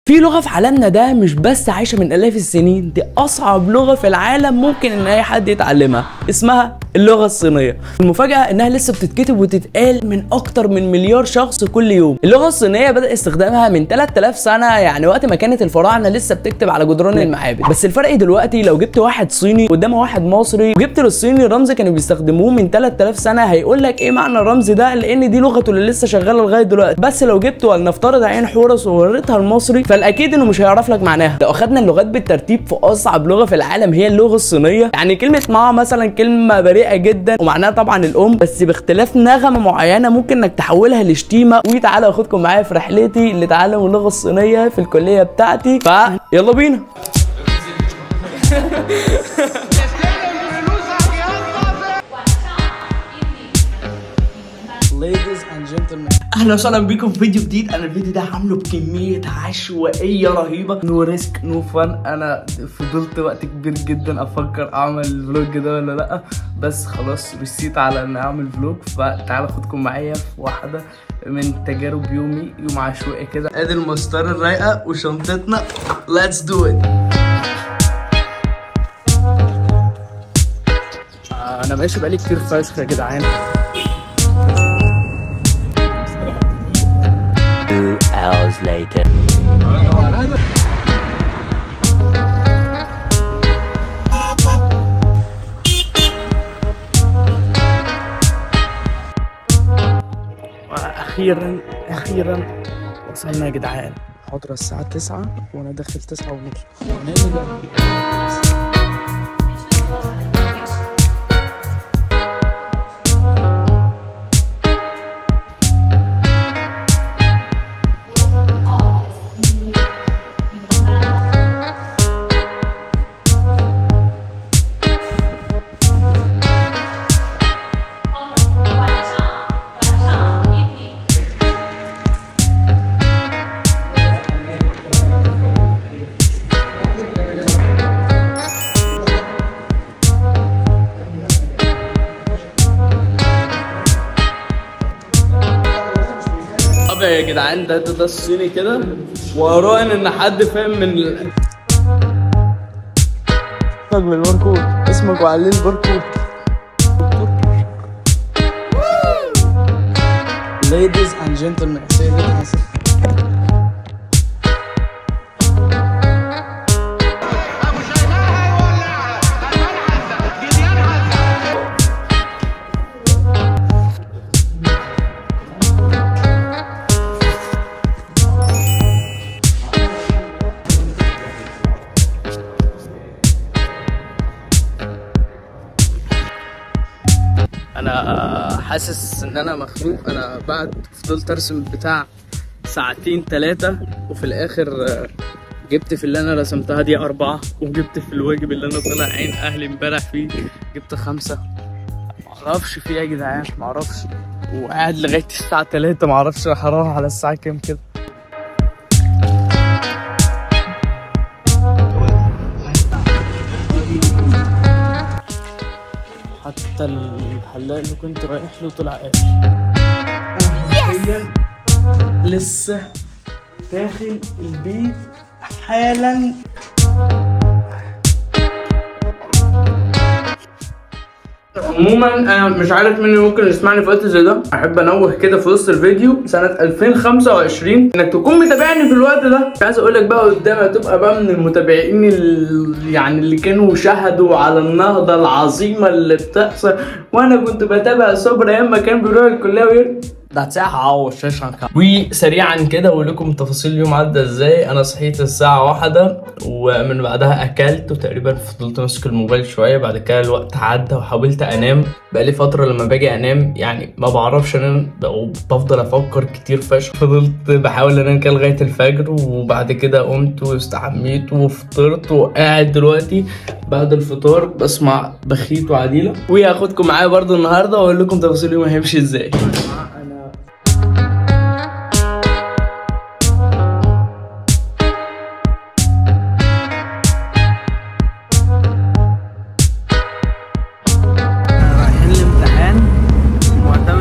في لغة في عالمنا ده مش بس عايشة من آلاف السنين، دي أصعب لغة في العالم ممكن إن أي حد يتعلمها، اسمها اللغة الصينية. المفاجأة إنها لسه بتتكتب وتتقال من أكتر من مليار شخص كل يوم. اللغة الصينية بدأ استخدامها من 3000 سنة، يعني وقت ما كانت الفراعنة لسه بتكتب على جدران المعابد. بس الفرق دلوقتي لو جبت واحد صيني قدامه واحد مصري وجبت للصيني رمز كانوا بيستخدموه من 3000 سنة، هيقول لك إيه معنى الرمز ده، لأن دي لغته اللي لسه شغالة لغاية دلوقتي. بس لو جبته ولنفترض عين حورس ووريتها المصري فالاكيد انه مش هيعرف لك معناها. لو اخدنا اللغات بالترتيب، في اصعب لغه في العالم هي اللغه الصينيه. يعني كلمه ماما مثلا كلمه بريئه جدا ومعناها طبعا الام، بس باختلاف نغمه معينه ممكن انك تحولها لشتيمه. وتعالوا اخدكم معايا في رحلتي لتعلم اللغه الصينيه في الكليه بتاعتي، فيلا بينا. Ladies and gentlemen، اهلا وسهلا بيكم في فيديو جديد. انا الفيديو ده عامله بكميه عشوائيه رهيبه، نو ريسك نو فن. انا فضلت وقت كبير جدا افكر اعمل الفلوج ده ولا لا، بس خلاص رسيت على ان اعمل فلوج. فتعالوا اخدكم معايا في واحده من تجارب يومي، يوم عشوائي كده. ادي المسطره الرايقه وشنطتنا، ليتس دو ات. انا ماشي بقالي كتير فشخ يا جدعان. hours later. اخيرا وصلنا يا جدعان. حاضرة الساعة 9 وانا داخل 9:30. يا جدعان ده الصيني كده، وراهن ان حد فاهم من الباركود. اسمك وعليه الباركود. Ladies and gentlemen، سيدي حسن. انا حاسس ان انا مخنوق. انا بعد فضلت ارسم بتاع ساعتين 3 وفي الاخر جبت في اللي انا رسمتها دي 4، وجبت في الواجب اللي انا طلع عين اهلي امبارح فيه جبت 5. معرفش في ايه يا جدعان، معرفش. وقاعد لغايه الساعه 3، معرفش هروح على الساعه كام كده. حتى الحلاق اللي كنت رايح له طلع قافل. لسه داخل البيت حالا. عموما انا مش عارف مين ممكن يسمعني في وقت زي ده. احب انوه كده في وسط الفيديو سنه 2025 انك تكون متابعني في الوقت ده. مش عايز اقول لك بقى قدام هتبقى بقى من المتابعين يعني اللي كانوا شهدوا على النهضه العظيمه اللي بتحصل، وانا كنت بتابع صبري ايام ما كان بيروح الكليه وسريعا كده اقول لكم تفاصيل اليوم عدى ازاي. انا صحيت الساعه 1 ومن بعدها اكلت وتقريبا فضلت ماسك الموبايل شويه. بعد كده الوقت عدى وحاولت انام. بقالي فتره لما باجي انام يعني ما بعرفش انام، بفضل افكر كتير فشخ. فضلت بحاول انام كده لغايه الفجر، وبعد كده قمت واستحميت وفطرت، وقاعد دلوقتي بعد الفطار بسمع بخيت وعديله. وهاخدكم معايا برضو النهارده واقول لكم تفاصيل اليوم هيمشي ازاي.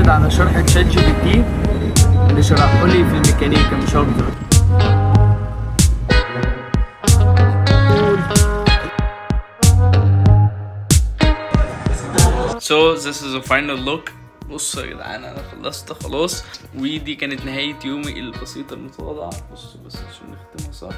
على شرح ChatGPT اللي شرحه لي في الميكانيكا مش اكتر. So this is the final look. بصوا يا جدعان انا خلصت خلاص، ودي كانت نهاية يومي البسيطة المتواضعة. بصوا بس عشان نختمها صح،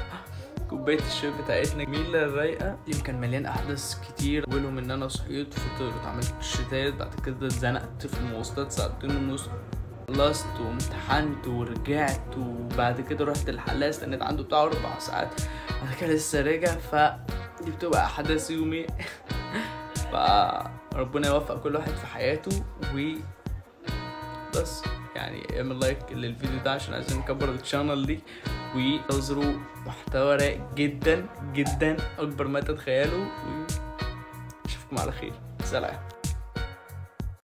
كوباية الشاي بتاعتنا جميلة رايقة. اليوم كان مليان أحداث كتير، أولهم إن أنا صحيت فطرت عملت الشتات، بعد كده اتزنقت في المواصلات 2.5 ساعة، خلصت وامتحنت ورجعت، وبعد كده رحت الحلاق استنيت عنده بتاع 4 ساعات، بعد كده لسه راجع. فدي بتبقى أحداث يومي. فربنا يوفق كل واحد في حياته، بس يعني اعمل لايك للفيديو ده عشان عايزين نكبر الشانل دي، وانتظروا محتوى رايق جدا جدا اكبر ما تتخيلوا، واشوفكم على خير. سلام.